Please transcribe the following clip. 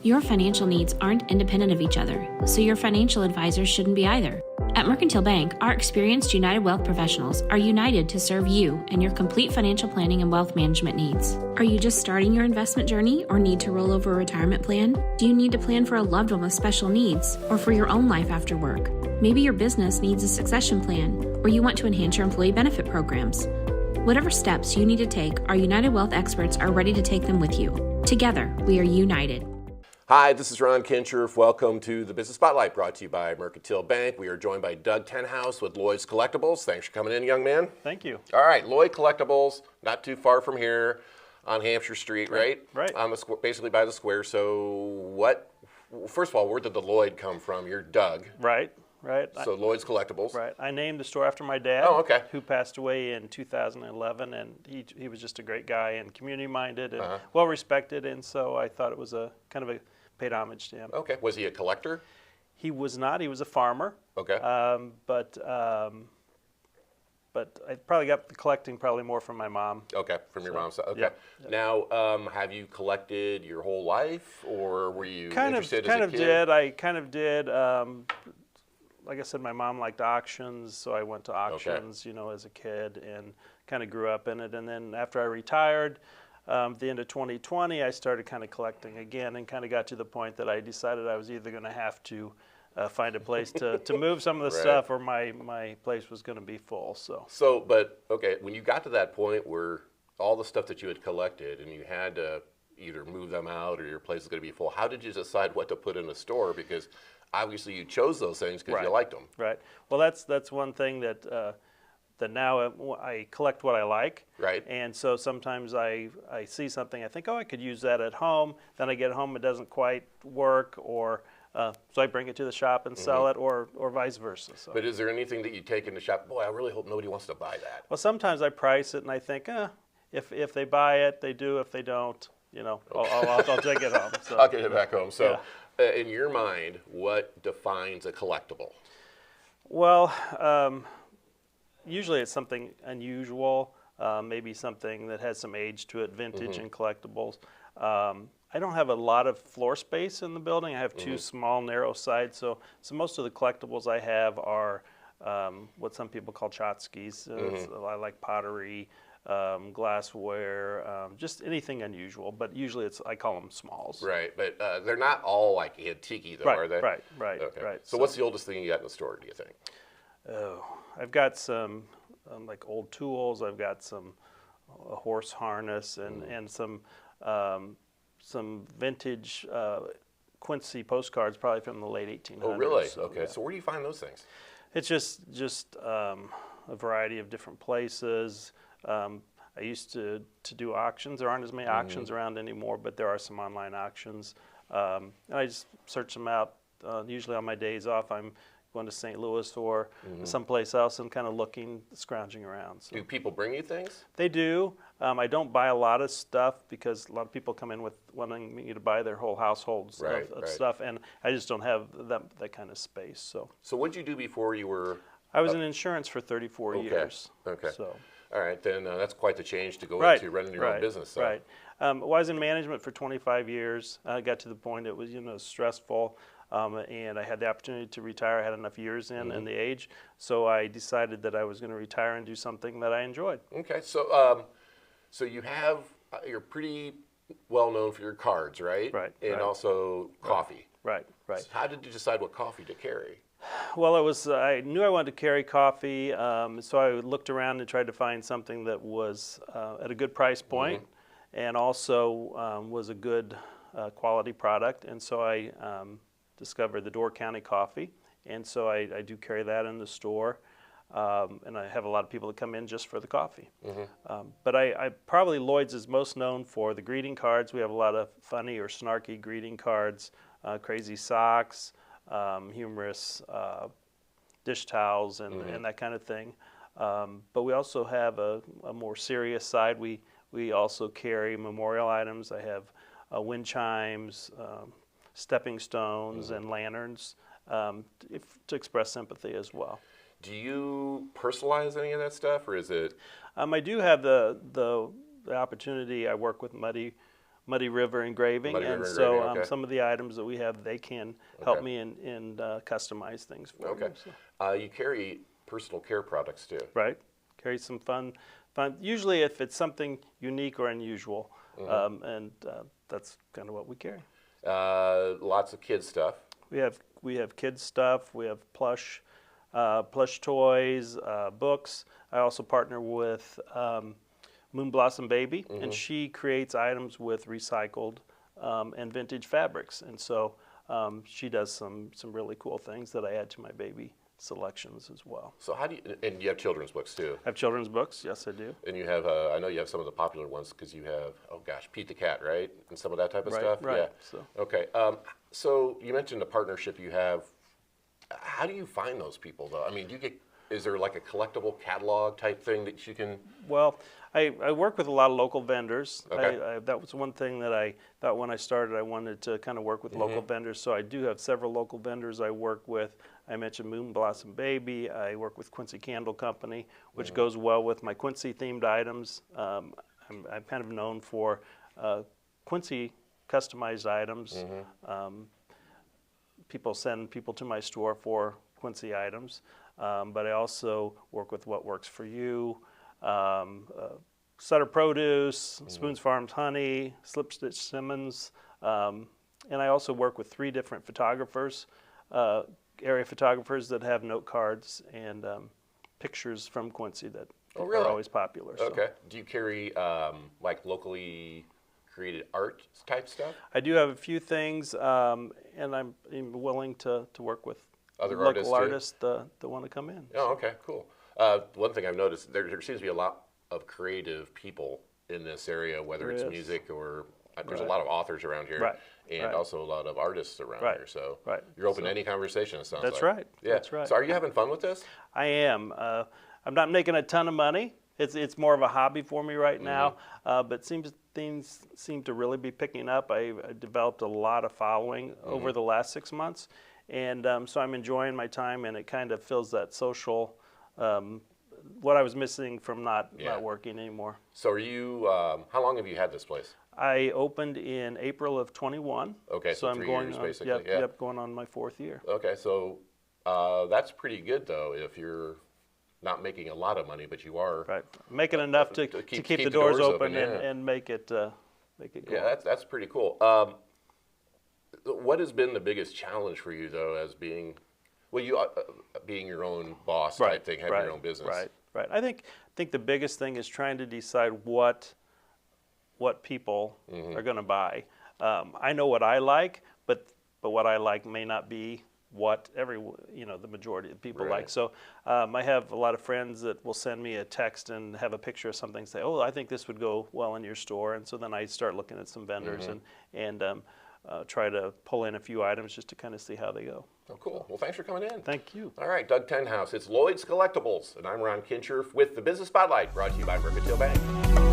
Your financial needs aren't independent of each other, so your financial advisors shouldn't be either. At Mercantile Bank, our experienced United Wealth professionals are united to serve you and your complete financial planning and wealth management needs. Are you just starting your investment journey or need to roll over a retirement plan? Do you need to plan for a loved one with special needs or for your own life after work? Maybe your business needs a succession plan or you want to enhance your employee benefit programs. Whatever steps you need to take, our United Wealth experts are ready to take them with you. Together, we are united. Hi, this is Ron Kincherf. Welcome to the Business Spotlight, brought to you by Mercantile Bank. We are joined by Doug Tenhouse with Loyd's Collectibles. Thanks for coming in, young man. Thank you. All right, Loyd Collectibles, not too far from here on Hampshire Street, right? Right. On the basically by the square. So first of all, where did the Loyd come from? You're Doug. Right. So Loyd's Collectibles. Right. I named the store after my dad, who passed away in 2011, and he was just a great guy and community-minded and well-respected, and so I thought it was a kind of a paid homage to him. Okay. Was he a collector? He was not. He was a farmer. Okay. But I probably got the collecting probably more from my mom. Okay, from your mom's side. Okay. Yeah. Now, have you collected your whole life, or were you interested as a kid? I kind of did. Like I said, my mom liked auctions, so I went to auctions, as a kid, and kind of grew up in it. And then after I retired, at the end of 2020, I started kind of collecting again, and kind of got to the point that I decided I was either going to have to find a place to move some of the stuff, or my place was going to be full. But when you got to that point where all the stuff that you had collected and you had to either move them out or your place was going to be full, how did you decide what to put in a store? Because obviously you chose those things because you liked them. Right. Well, that's one thing that now I collect what I like. Right. And so sometimes I see something, I think, I could use that at home. Then I get home, it doesn't quite work, or so I bring it to the shop and sell it, or vice versa. So. But is there anything that you take in the shop? Boy, I really hope nobody wants to buy that. Well, sometimes I price it and I think, if they buy it, they do. If they don't, I'll take it home. So. I'll get it back home. So, in your mind, what defines a collectible? Well, usually it's something unusual, maybe something that has some age to it, vintage and collectibles. I don't have a lot of floor space in the building. I have two small, narrow sides, so most of the collectibles I have are what some people call tchotchkes. I like pottery, glassware, just anything unusual, but usually I call them smalls. Right, but they're not all like antique though, are they? Right. Okay. Right. So what's the oldest thing you got in the store, do you think? Oh, I've got some like old tools. I've got a horse harness and some vintage Quincy postcards, probably from the late 1800s. Oh, really? So, okay. So where do you find those things? It's just a variety of different places. I used to do auctions. There aren't as many auctions around anymore, but there are some online auctions. And I just search them out. Usually on my days off, I'm going to St. Louis or someplace else and kind of scrounging around. So. Do people bring you things? They do. I don't buy a lot of stuff because a lot of people come in with wanting me to buy their whole households of stuff, and I just don't have that kind of space. So what did you do before you were? I was in insurance for 34 years. Okay. So. All right, then that's quite the change to go into running your own business. So. Right. I was in management for 25 years. I got to the point it was stressful. And I had the opportunity to retire. I had enough years in the age, so I decided that I was going to retire and do something that I enjoyed. Okay, so you're pretty well known for your cards, right? Right. And also coffee. Right. So how did you decide what coffee to carry? Well, I knew I wanted to carry coffee, so I looked around and tried to find something that was at a good price point, and also was a good quality product. And so I discovered the Door County coffee, and so I do carry that in the store, and I have a lot of people that come in just for the coffee. But I probably Loyd's is most known for the greeting cards. We have a lot of funny or snarky greeting cards, crazy socks, humorous dish towels, and that kind of thing. But we also have a more serious side. We also carry memorial items. I have wind chimes, stepping stones, and lanterns to express sympathy as well. Do you personalize any of that stuff, or is it? I do have the opportunity. I work with Muddy Muddy River Engraving, Muddy and River so Engraving, okay. some of the items that we have, they can help Okay. me in customize things for Okay. me. So. You carry personal care products too. Right. Carry some fun. Usually, if it's something unique or unusual, and that's kind of what we carry. Lots of kids stuff. We have kids stuff. We have plush toys, books. I also partner with Moon Blossom Baby, and she creates items with recycled and vintage fabrics. And so she does some really cool things that I add to my baby selections as well. So how do you, and you have children's books too? I have children's books, yes I do. And you have, I know you have some of the popular ones because you have, oh gosh, Pete the Cat, right? And some of that type of stuff? Right, Yeah. so. Okay. So you mentioned a partnership you have. How do you find those people though? I mean, is there like a collectible catalog type thing that you can? Well, I work with a lot of local vendors. Okay. That was one thing that I thought when I started I wanted to kind of work with local vendors. So I do have several local vendors I work with. I mentioned Moon Blossom Baby. I work with Quincy Candle Company, which goes well with my Quincy themed items. I'm kind of known for Quincy customized items. People send people to my store for Quincy items, but I also work with What Works For You, Sutter Produce, Spoons Farms Honey, Slip Stitch Simmons, and I also work with 3 different photographers, area photographers that have note cards and pictures from Quincy that are always popular. So. Okay. Do you carry like locally created art type stuff? I do have a few things, and I'm willing to work with Other local artists that want to come in. Oh, okay, cool. One thing I've noticed, there seems to be a lot of creative people in this area, whether it's music or there's a lot of authors around here, and also a lot of artists around here. So you're open to any conversation, it sounds like. That's right. Yeah. That's right. So are you having fun with this? I am. I'm not making a ton of money. It's more of a hobby for me right now, but things seem to really be picking up. I developed a lot of following over the last 6 months, and so I'm enjoying my time, and it kind of fills that social, what I was missing from not working anymore. So are you, how long have you had this place? I opened in April of 21. Okay, so I'm 3 going years on, basically. Yep, going on my 4th year. Okay, so that's pretty good though if you're not making a lot of money, but you are making enough to keep the doors open and make it go. Yeah, that's pretty cool. What has been the biggest challenge for you though, as being, well, you being your own boss type thing, having your own business? Right. I think the biggest thing is trying to decide what people are going to buy. I know what I like, but what I like may not be what the majority of people like. So I have a lot of friends that will send me a text and have a picture of something, say, oh, I think this would go well in your store. And so then I start looking at some vendors and try to pull in a few items just to kind of see how they go. Oh, cool. Well, thanks for coming in. Thank you. All right, Doug Tenhouse. It's Loyd's Collectibles, and I'm Ron Kincher with the Business Spotlight, brought to you by Mercantile Bank.